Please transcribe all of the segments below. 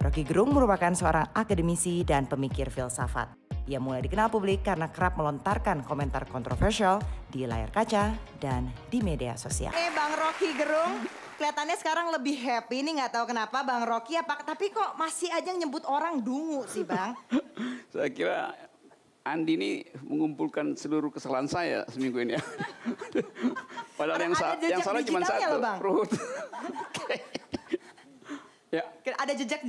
Roky Gerung merupakan seorang akademisi dan pemikir filsafat. Ia mulai dikenal publik karena kerap melontarkan komentar kontroversial di layar kaca dan di media sosial. Bang Roky Gerung, kelihatannya sekarang lebih happy nih, nggak tahu kenapa Bang Roky tapi kok masih aja nyebut orang dungu sih Bang? Saya kira Andi ini mengumpulkan seluruh kesalahan saya seminggu ini ya. Padahal yang salah cuma satu, Ruhut. Ya. Ada jejak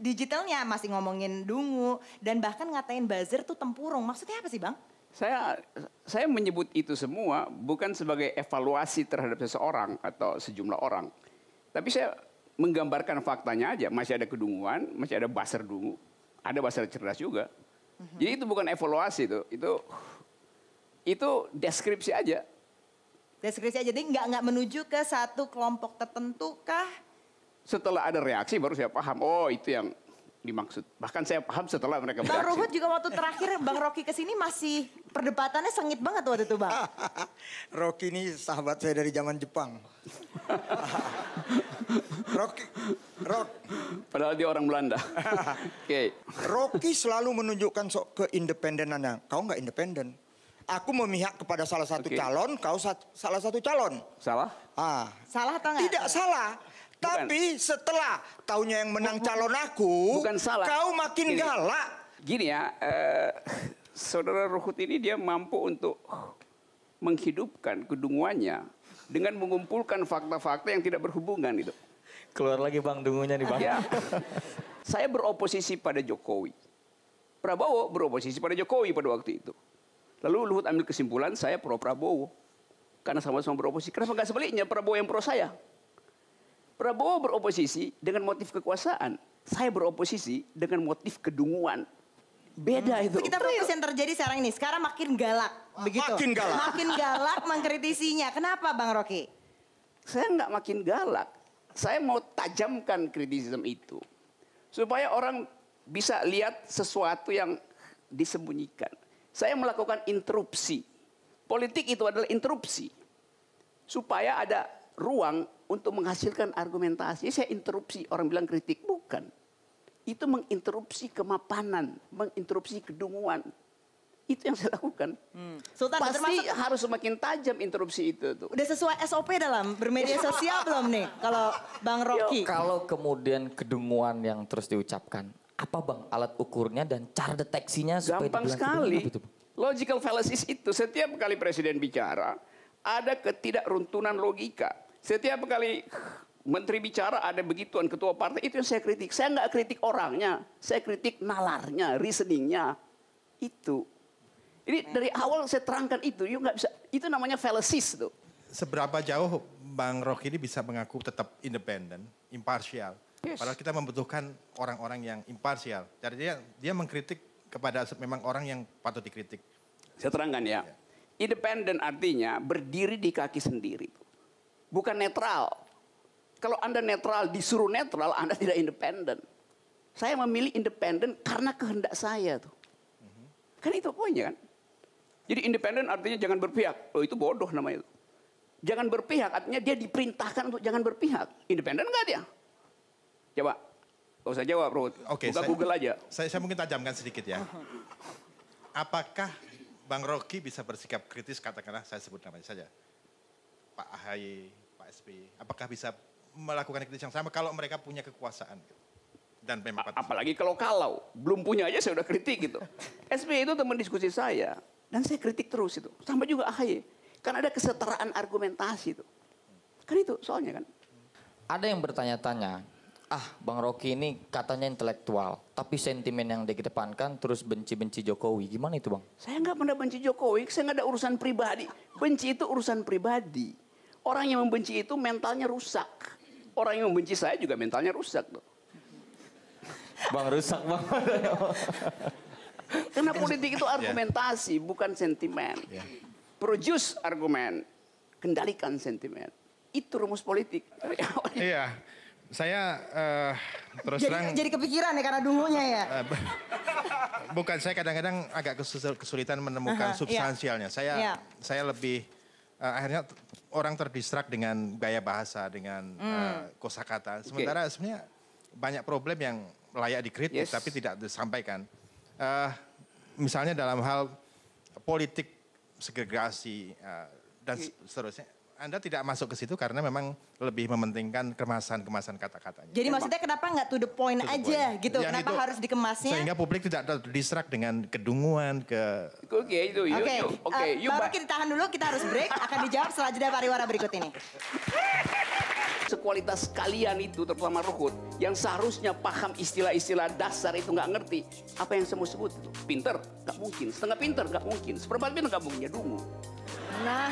digitalnya, masih ngomongin dungu dan bahkan ngatain buzzer tuh tempurung. Maksudnya apa sih Bang? Saya menyebut itu semua bukan sebagai evaluasi terhadap seseorang atau sejumlah orang. Tapi saya menggambarkan faktanya aja. Masih ada kedunguan, masih ada buzzer dungu. Ada buzzer cerdas juga. Jadi itu bukan evaluasi itu deskripsi aja. Deskripsi aja, jadi nggak menuju ke satu kelompok tertentu kah? Setelah ada reaksi baru saya paham, oh itu yang dimaksud. Bahkan saya paham setelah mereka bereaksi. Bang Ruhut juga waktu terakhir Bang Roky kesini masih perdebatannya sengit banget waktu itu Bang. Roky ini sahabat saya dari zaman Jepang. Roky. Padahal dia orang Belanda. Okay. Roky selalu menunjukkan keindependenannya. Kau nggak independen. Aku memihak kepada salah satu calon, kau salah satu calon. Salah? Salah atau enggak? Tidak salah. Bukan. Tapi setelah taunya yang menang calon aku, bukan salah. Kau makin galak. Gini ya, saudara Ruhut ini dia mampu untuk menghidupkan kedunguannya dengan mengumpulkan fakta-fakta yang tidak berhubungan itu. Keluar lagi Bang dungunya nih Bang. Ya. Saya beroposisi pada Jokowi. Prabowo beroposisi pada Jokowi pada waktu itu. Lalu Luhut ambil kesimpulan saya pro Prabowo. Karena sama-sama beroposisi. Kenapa nggak sebaliknya Prabowo yang pro saya? Prabowo beroposisi dengan motif kekuasaan. Saya beroposisi dengan motif kedunguan. Beda itu. Kita fokus yang terjadi sekarang ini. Sekarang makin galak. Begitu. Makin galak. Makin galak mengkritisinya. Kenapa Bang Roky? Saya nggak makin galak. Saya mau tajamkan kritisisme itu. Supaya orang bisa lihat sesuatu yang disembunyikan. Saya melakukan interupsi. Politik itu adalah interupsi. Supaya ada ruang untuk menghasilkan argumentasi. Saya interupsi, orang bilang kritik. Bukan. Itu menginterupsi kemapanan, menginterupsi kedunguan. Itu yang saya lakukan. Sultan, pasti harus semakin tajam interupsi itu tuh. Udah sesuai SOP dalam bermedia sosial belum nih? Kalau Bang Roky. Kalau kemudian kedunguan yang terus diucapkan, apa Bang alat ukurnya dan cara deteksinya supaya gampang sekali. Logical fallacies itu setiap kali presiden bicara ada ketidakruntunan logika. Setiap kali menteri bicara ada begituan, ketua partai, itu yang saya kritik. Saya nggak kritik orangnya, saya kritik nalarnya, reasoningnya. Itu. Jadi dari awal saya terangkan itu, yuk nggak bisa. Itu namanya fallacies tuh. Seberapa jauh Bang Roky ini bisa mengaku tetap independen, imparsial? Yes. Padahal kita membutuhkan orang-orang yang imparsial. Jadi dia mengkritik kepada memang orang yang patut dikritik. Saya terangkan ya. Independen artinya berdiri di kaki sendiri. Bukan netral. Kalau Anda netral, disuruh netral, Anda tidak independen. Saya memilih independen karena kehendak saya tuh. Kan itu poinnya kan. Jadi independen artinya jangan berpihak. Oh itu bodoh namanya itu. Jangan berpihak artinya dia diperintahkan untuk jangan berpihak. Independen enggak dia? Coba. Gak usah jawab, Ruhut. Oke, buka Google aja. Saya mungkin tajamkan sedikit ya. Apakah Bang Roky bisa bersikap kritis, katakanlah saya sebut namanya saja. Pak AHY, Pak SBY. Apakah bisa melakukan kritis yang sama kalau mereka punya kekuasaan? Dan memang apalagi kalau belum punya aja saya udah kritik gitu. SBY itu teman diskusi saya. Dan saya kritik terus itu. Sampai juga AHY. Kan ada kesetaraan argumentasi itu. Kan itu soalnya kan. Ada yang bertanya-tanya. Bang Roky ini katanya intelektual, tapi sentimen yang dikedepankan terus benci-benci Jokowi. Gimana itu Bang? Saya nggak pernah benci Jokowi, saya nggak ada urusan pribadi. Benci itu urusan pribadi. Orang yang membenci itu mentalnya rusak. Orang yang membenci saya juga mentalnya rusak. Bang rusak Bang. Karena politik itu argumentasi, bukan sentimen. Produce argumen, kendalikan sentimen. Itu rumus politik. Iya. Saya terus terang jadi kepikiran ya karena dungunya ya. Bukan, saya kadang-kadang agak kesulitan menemukan substansialnya. Saya lebih akhirnya orang terdistrak dengan gaya bahasa, dengan kosakata. Sementara sebenarnya banyak problem yang layak dikritik Yes. tapi tidak disampaikan. Misalnya dalam hal politik segregasi dan seterusnya. Anda tidak masuk ke situ karena memang lebih mementingkan kemasan kata-katanya. Jadi maksudnya kenapa nggak to the point To the aja point. gitu? Yang Kenapa itu, harus dikemasnya? Sehingga publik tidak terdistract dengan kedunguan, Oke, itu. Oke, baru kita tahan dulu, kita harus break. Akan dijawab setelah jeda pariwara berikut ini. Sekualitas kalian itu, terutama Ruhut, yang seharusnya paham istilah-istilah dasar itu nggak ngerti. Apa yang saya mau sebut itu? Pinter? Nggak mungkin. Setengah pinter? Nggak mungkin. Seperempat pinter? Nggak mungkin. Ya dungu. Nah,